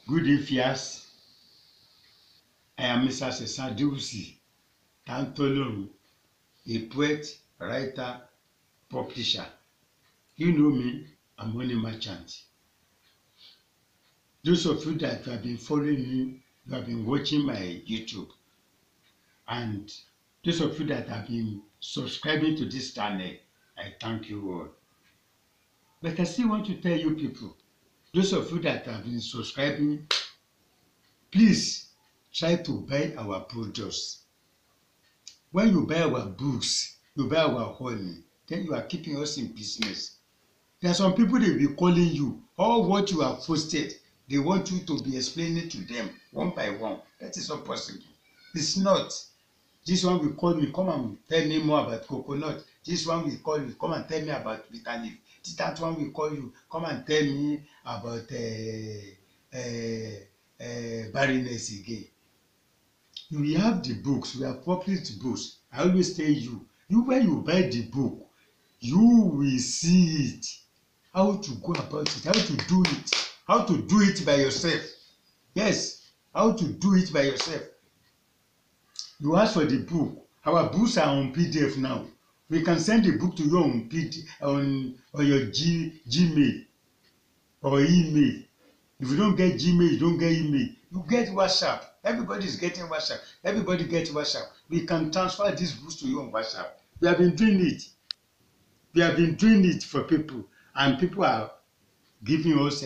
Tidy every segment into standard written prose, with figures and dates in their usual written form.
Good evening. I am Mr. Sesadewusi Tantolorun, a poet, writer, publisher. You know me, I'm money merchant. Those of you that have been following me, you have been watching my YouTube, and those of you that have been subscribing to this channel, I thank you all. But I still want to tell you people, those of you that have been subscribing, please try to buy our products. When you buy our books, you buy our honey, then you are keeping us in business. There are some people they will be calling you. All what you have posted, they want you to be explaining to them one by one. That is not possible. It's not. This one will call me, come and tell me more about coconut. This one will call you, come and tell me about bitter leaf. That one will call you, come and tell me about barrenness again. We have the books, we have published books. I always tell you, when you buy the book, you will see it, how to go about it, how to do it by yourself. Yes, how to do it by yourself. You ask for the book. Our books are on PDF now. We can send the book to you on your Gmail or email. If you don't get Gmail, you don't get email. You get WhatsApp. Everybody is getting WhatsApp. Everybody gets WhatsApp. We can transfer these books to you on WhatsApp. We have been doing it. We have been doing it for people, and people are giving us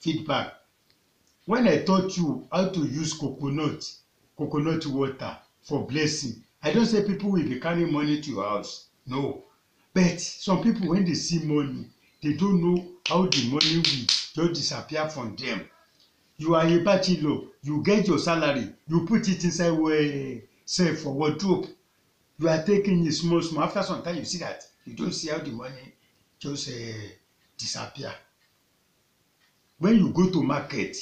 feedback. When I taught you how to use coconut water for blessing, I don't say people will be carrying money to your house. No. But some people, when they see money, they don't know how the money will just disappear from them. You are a bachelor, you get your salary, you put it inside save for wardrobe. You are taking it small. After some time, you see that you don't see how the money just disappear. When you go to market,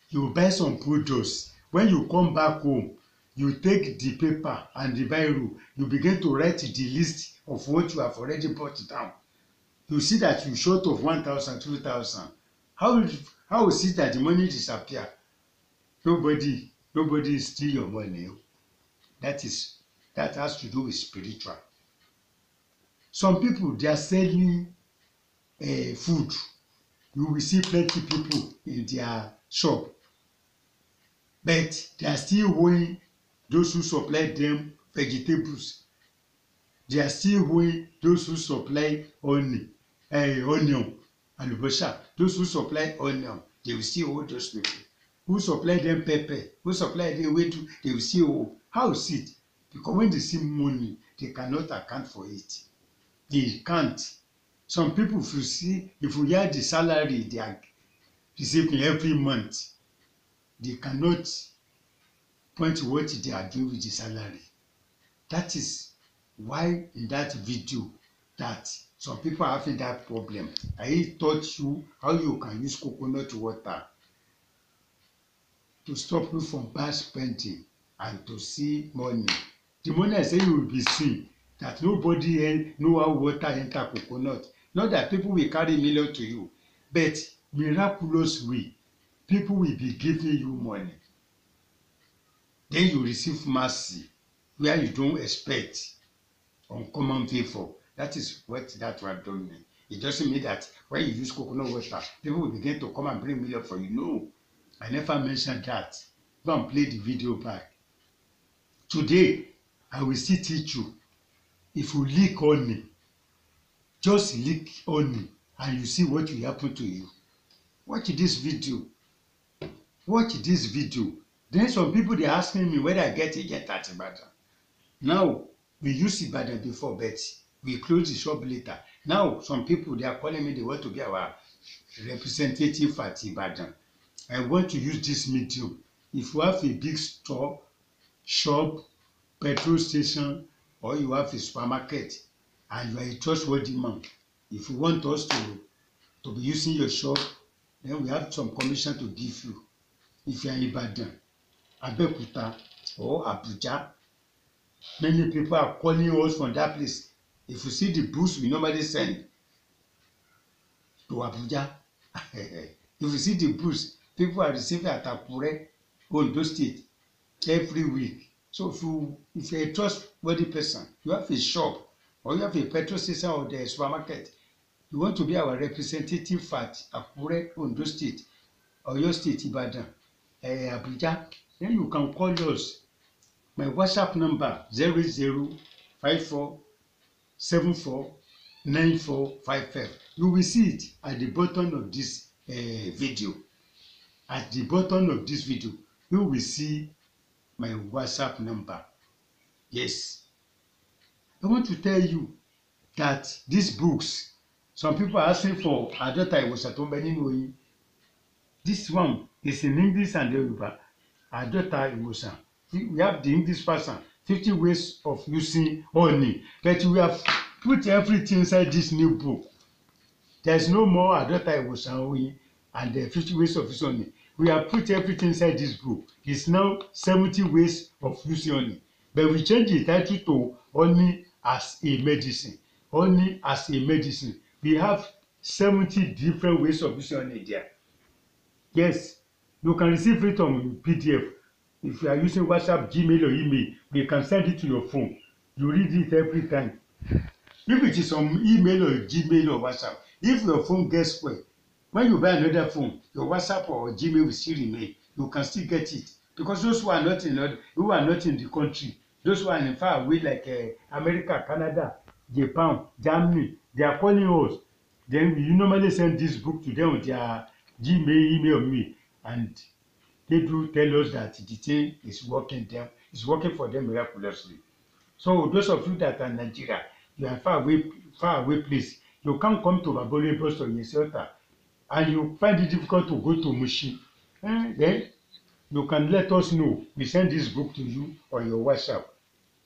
you buy some products. When you come back home, you take the paper and the biro, you begin to write the list of what you have already bought down. You see that you short of 1,000, 2,000. How is it that the money disappear? Nobody steal your money. That has to do with spiritual. Some people, they are selling food. You will see plenty people in their shop, but they are still owing those who supply them vegetables. They are still owing those who supply onion, alubosha. Those who supply onion, they will still owe those people. Who supply them pepper, who supply them wedu, they will still owe. How is it? Because when they see money, they cannot account for it. They can't. Some people, if you hear the salary they are receiving every month, they cannot point to what they are doing with the salary. That is why in that video that some people are having that problem. I taught you how you can use coconut water to stop you from bad spending and to see money. The money I say you will be seeing, that nobody know how water enter coconut. Not that people will carry million to you, but miraculous way, people will be giving you money. Then you receive mercy where you don't expect, uncommon favor. That is what that one don't mean. It doesn't mean that when you use coconut water, people will begin to come and bring million for you. No, I never mentioned that. Go and play the video back. Today, I will still teach you. If you lick honey, just lick honey, and you see what will happen to you. Watch this video. Watch this video. Then some people they asking me whether I get agent at Ibadan. Now we use Ibadan before, but we close the shop later. Now some people they are calling me, they want to be our representative at Ibadan. I want to use this medium. If you have a big store, shop, petrol station, or you have a supermarket, and you are a trustworthy man, if you want us to be using your shop, then we have some commission to give you. If you are in Ibadan, Abeokuta, or Abuja, many people are calling us from that place. If you see the boost we normally send to Abuja, if you see the boost, people are receiving at Akure, Ondo State, every week. So if you're a trustworthy person, you have a shop or you have a petrol station or the supermarket, you want to be our representative at Akure, Ondo State, Oyo State, Ibadan, Abuja, then you can call us. My WhatsApp number 0054749455. You will see it at the bottom of this video. At the bottom of this video, you will see my WhatsApp number. Yes. I want to tell you that these books, some people are asking for Àádọ́ta Ìwòsàn tó ń bẹ nínú oyin. This one is in English and Yoruba. Àádọ́ta Ìwòsàn. We have the English version, 50 ways of using honey. But we have put everything inside this new book. There's no more Àádọ́ta Ìwòsàn oyin and the 50 ways of using honey. We have put everything inside this book. It's now 70 ways of using honey. But we change the title to Honey as a Medicine. Honey as a Medicine. We have 70 different ways of using honey there. Yes, you can receive it on PDF. If you are using WhatsApp, Gmail, or email, we can send it to your phone. You read it every time. If it is on email or Gmail or WhatsApp, if your phone gets spoiled, when you buy another phone, your WhatsApp or Gmail will still remain. You can still get it. Because those who are not in the country, those who are in far away like America, Canada, Japan, Germany, they are calling us. Then you normally send this book to them on their Gmail, email me, and they do tell us that the thing is working for them miraculously. So those of you that are in Nigeria, you are far away place, you can't come to Babole Bus or Yesota, and you find it difficult to go to Mushi. Then you can let us know. We send this book to you on your WhatsApp.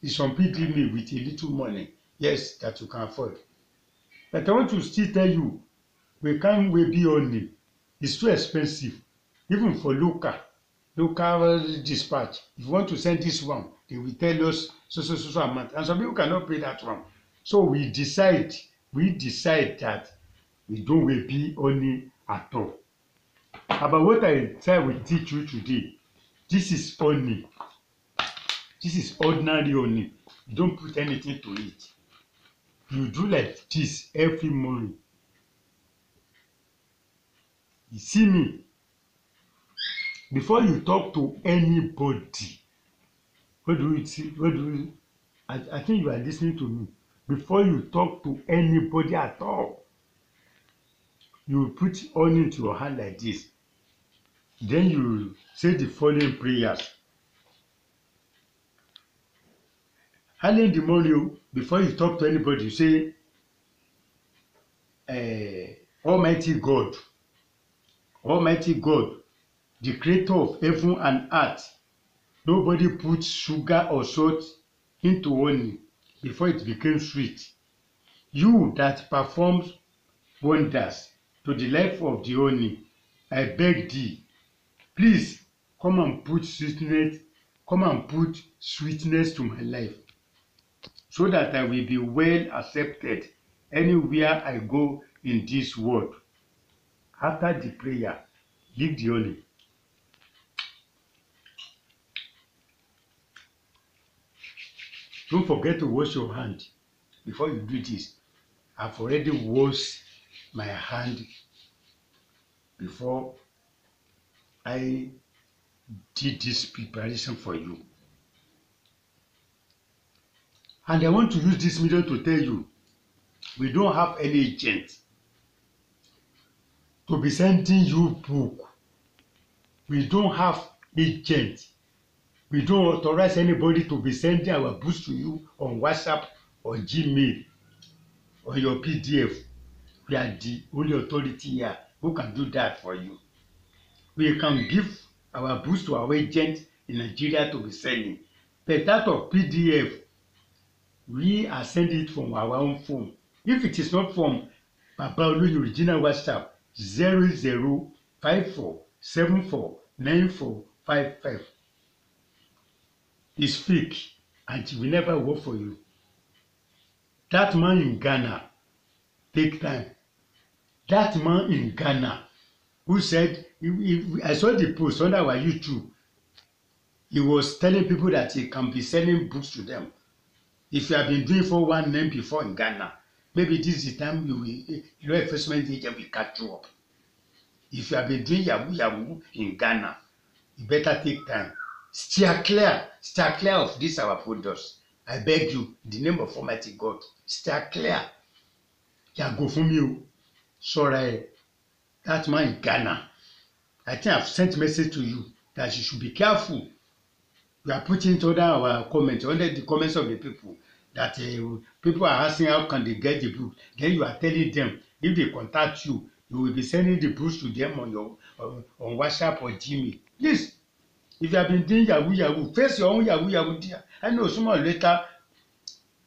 It's on PDF with a little money, yes, that you can afford. But I want to still tell you, we can't be only. It's too expensive, even for local dispatch. If you want to send this one, they will tell us so amount, and some people cannot pay that one. So we decide that we don't will be only at all. About what I said will teach you today. This is honey. This is ordinary honey. You don't put anything to it. You do like this every morning. You see me. Before you talk to anybody, what do you see? I think you are listening to me. Before you talk to anybody at all, you put honey into your hand like this. Then you say the following prayers. Early in the morning, before you talk to anybody, you say, Almighty God, the creator of heaven and earth, nobody puts sugar or salt into honey before it became sweet. You that performs wonders to the life of the honey, I beg thee, please come and put sweetness to my life, so that I will be well accepted anywhere I go in this world. After the prayer, leave the honey. Don't forget to wash your hand before you do this. I've already washed my hand before I did this preparation for you. And I want to use this medium to tell you, we don't have any agent to be sending you book. We don't have agent. We don't authorize anybody to be sending our books to you on WhatsApp or Gmail or your PDF. We are the only authority here who can do that for you. We can give our books to our agent in Nigeria to be selling. But that of PDF, we are sending it from our own phone. If it is not from Baba Oluyi original WhatsApp, 0054749455. Is fake and it will never work for you. That man in Ghana, take time. That man in Ghana, who said, I saw the post under our YouTube. He was telling people that he can be selling books to them. If you have been doing 419 before in Ghana, maybe this is the time law enforcement agent will catch you up. If you have been doing Yahoo in Ghana, you better take time. Steer clear of this our products. I beg you, in the name of Almighty God, steer clear. Yàgò fún mi o. Sorry, that man in Ghana. I think I've sent message to you that you should be careful. We are putting it under our comments, under the comments of the people, that people are asking how can they get the book. Then you are telling them if they contact you, you will be sending the books to them on your on WhatsApp or Gmail. Please, if you have been doing Yahoo, face your own Yahoo there. I know sooner or later,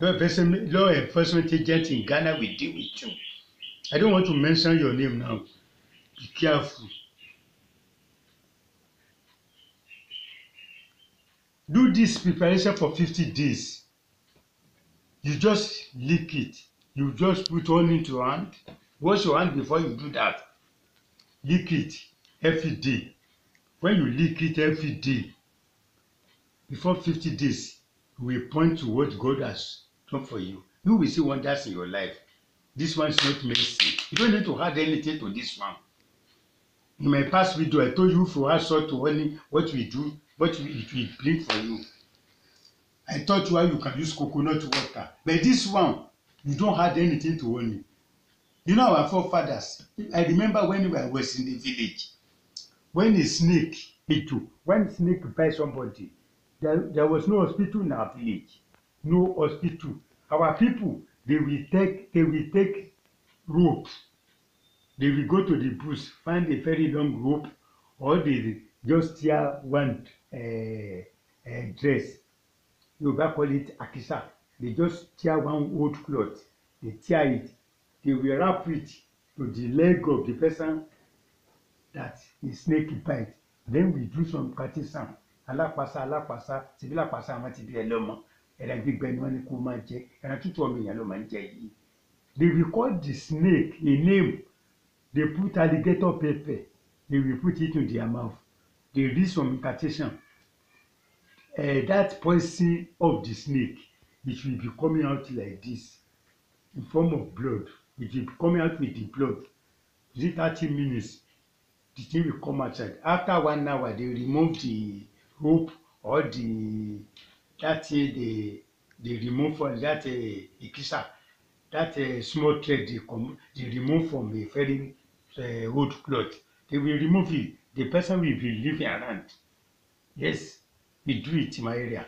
law enforcement agent in Ghana will deal with you. I don't want to mention your name now. Be careful. Do this preparation for 50 days. You just lick it. You just put on into your hand. Wash your hand before you do that. Lick it every day. When you lick it every day, before 50 days, you will point to what God has done for you. You will see wonders in your life. This one is not mercy. You don't need to add anything to this one. In my past video, I told you for add salt to honey, what we do, what it will bring for you. I taught you how you can use coconut water. But this one, you don't add anything to honey. You know our forefathers. I remember when I was in the village, when a snake bites somebody, there was no hospital in our village. No hospital. Our people, they will take rope. They will go to the bush, find a very long rope, or they just tear one dress. You call it akisa. They just tear one old cloth. They tear it. They will wrap it to the leg of the person that the snake bite. Then we do some cutting sound. Alápàsà, tìbí lápàsà àwọn ti bí ẹ lọ́mọ. Ẹ̀rọ gbígbẹ ni wọ́n ní kó máa jẹ. Ẹ̀rọ tútù ọmọ èèyàn ló máa ń jẹ yìí. They will call the snake a name. They put alligator pepper. They will put it in their mouth. They read some incantation. That poison of the snake, it will be coming out like this, in form of blood. It will be coming out with the blood. Within 30 minutes, the thing will come outside. After 1 hour, they remove the rope or that thing they remove from that ikisa, that small thread they remove from a very old cloth. They will remove it. The person will be living around. Yes, we do it in my area.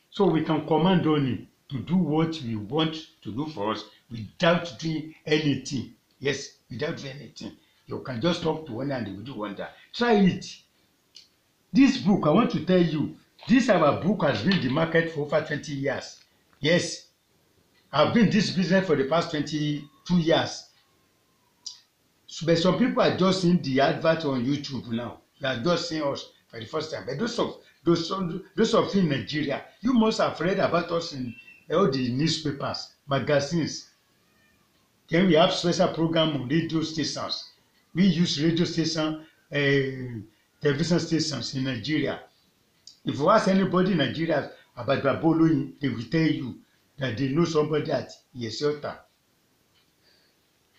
So we can command only to do what we want to do for us without doing anything. Yes, without doing anything. You can just talk to one and they will do wonder. Try it. This book, I want to tell you, this our book has been in the market for over 20 years. Yes, I've been in this business for the past 22 years. But some people are just seeing the advert on YouTube now. They are just seeing us for the first time. But those of you in Nigeria, you must have read about us in all the newspapers, magazines. Then we have special program on radio stations. We use radio station, television stations in Nigeria. If you ask anybody in Nigeria about Baboloyin, they will tell you that they know somebody at Yesota.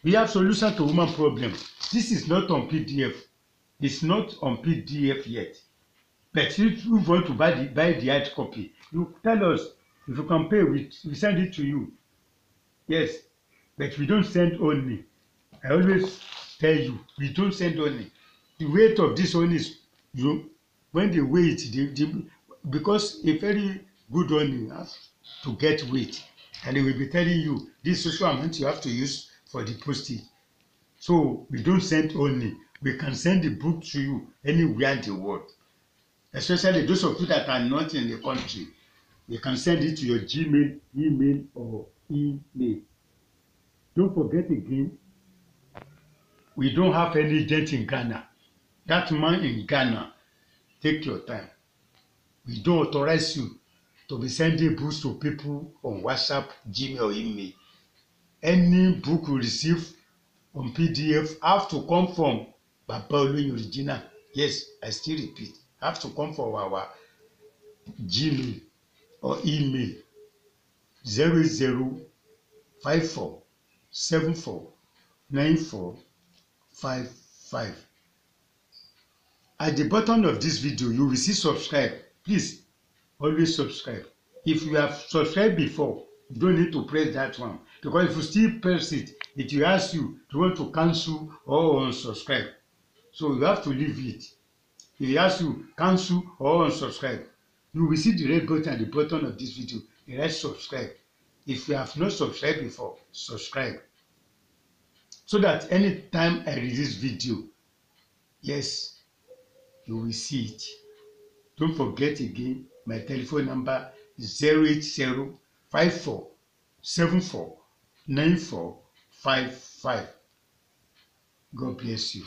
We have solution to woman problem. This is not on PDF. It's not on PDF yet. But if you want to buy the hard copy, you tell us. If you can pay, we send it to you. Yes, but we don't send only. I always tell you, we don't send only. The weight of this one is, when they weigh it, because a very good one has to get weight, and they will be telling you this social amount you have to use for the postage. So we don't send only. We can send the book to you anywhere in the world. Especially those of you that are not in the country. We can send it to your Gmail, email, or email. Don't forget again, we don't have any agent in Ghana. That man in Ghana, take your time. We don't authorize you to be sending books to people on WhatsApp, Gmail, or email. Any book you receive on PDF have to come from Baba Oloyin Original. Yes, I still repeat. Have to come for our Gmail or email 0054749455. At the bottom of this video, you will see subscribe. Please always subscribe. If you have subscribed before, you don't need to press that one, because if you still press it, it will ask you to want to cancel or unsubscribe. So you have to leave it. If it asks you cancel or unsubscribe, you will see the red button at the bottom of this video. The red subscribe. If you have not subscribed before, subscribe, so that anytime I release video, yes, you will see it. Don't forget again, my telephone number is 08054749455. God bless you.